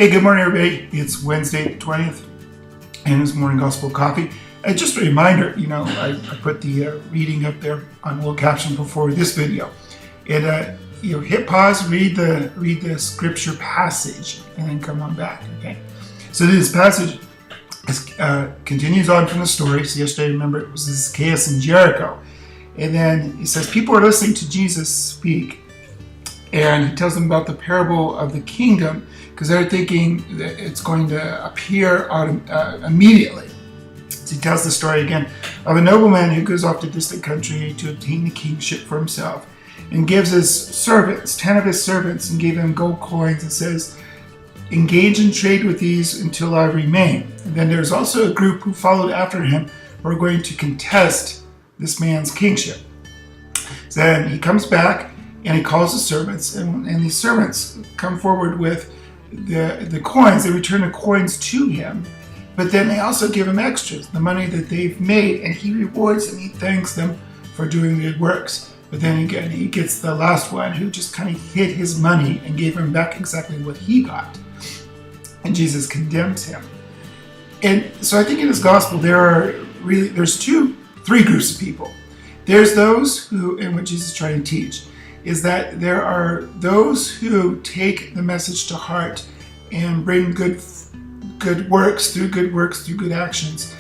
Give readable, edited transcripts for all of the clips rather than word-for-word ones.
Hey, good morning, everybody. It's Wednesday, the 20th, and it's Morning Gospel Coffee. Just a reminder, I put the reading up there on little caption before this video. And hit pause, read the scripture passage, and then come on back. Okay. So this passage continues on from the story. So yesterday, remember, it was Zacchaeus in Jericho, and then he says people are listening to Jesus speak. And he tells them about the parable of the kingdom because they're thinking that it's going to appear immediately. So he tells the story again of a nobleman who goes off to a distant country to obtain the kingship for himself and gives his servants, 10 of his servants, and gave them gold coins and says, engage in trade with these until I remain. And then there's also a group who followed after him who are going to contest this man's kingship. So then he comes back and he calls the servants, and these servants come forward with the coins. They return the coins to him, but then they also give him extras, the money that they've made, and he rewards and he thanks them for doing good works. But then again, he gets the last one who just kind of hid his money and gave him back exactly what he got. And Jesus condemns him. And so I think in his gospel there's three groups of people. There's those who, and what Jesus is trying to teach, is that there are those who take the message to heart and bring good works, through good actions,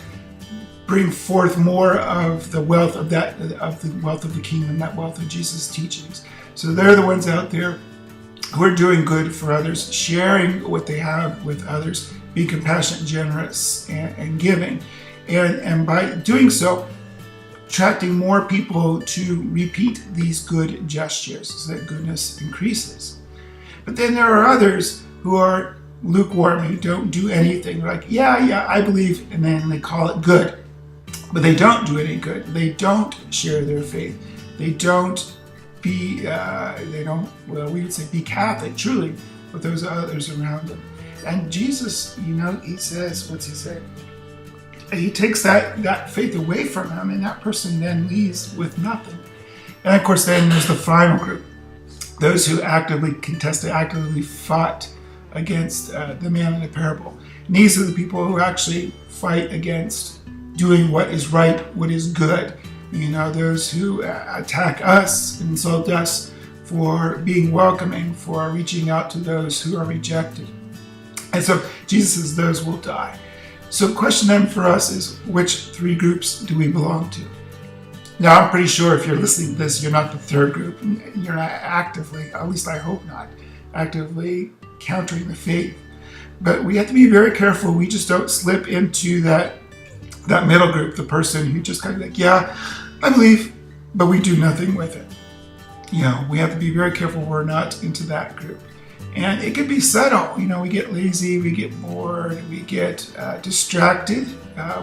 bring forth more of the wealth of the kingdom, that wealth of Jesus' teachings. So they're the ones out there who are doing good for others, sharing what they have with others, being compassionate, generous, and giving. And by doing so, attracting more people to repeat these good gestures so that goodness increases. But then there are others who are lukewarm, who don't do anything. Like, yeah, I believe, and then they call it good. But they don't do any good. They don't share their faith. They don't we would say be Catholic, truly, with those others around them. And Jesus, he says, what's he say? He takes that faith away from him, and that person then leaves with nothing. And of course, then there's the final group, those who actively contested, actively fought against the man in the parable. And these are the people who actually fight against doing what is right, what is good. Those who attack us, insult us for being welcoming, for reaching out to those who are rejected. And so Jesus says those will die. So the question then for us is, which three groups do we belong to? Now, I'm pretty sure if you're listening to this, you're not the third group. You're not actively, at least I hope not, actively countering the faith. But we have to be very careful. We just don't slip into that middle group, the person who just kind of like, yeah, I believe, but we do nothing with it. We have to be very careful we're not into that group. And it can be subtle. We get lazy, we get bored, we get distracted,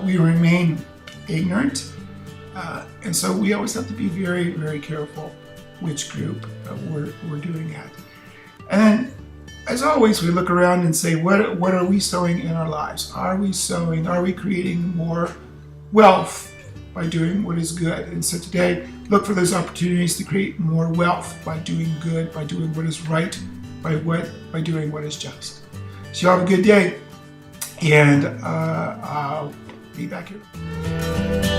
we remain ignorant. And so we always have to be very, very careful which group we're doing at. And then, as always, we look around and say, what are we sowing in our lives? Are we creating more wealth by doing what is good? And so today, look for those opportunities to create more wealth by doing good, by doing what is right, by doing what is just. So you have a good day, and I'll be back here.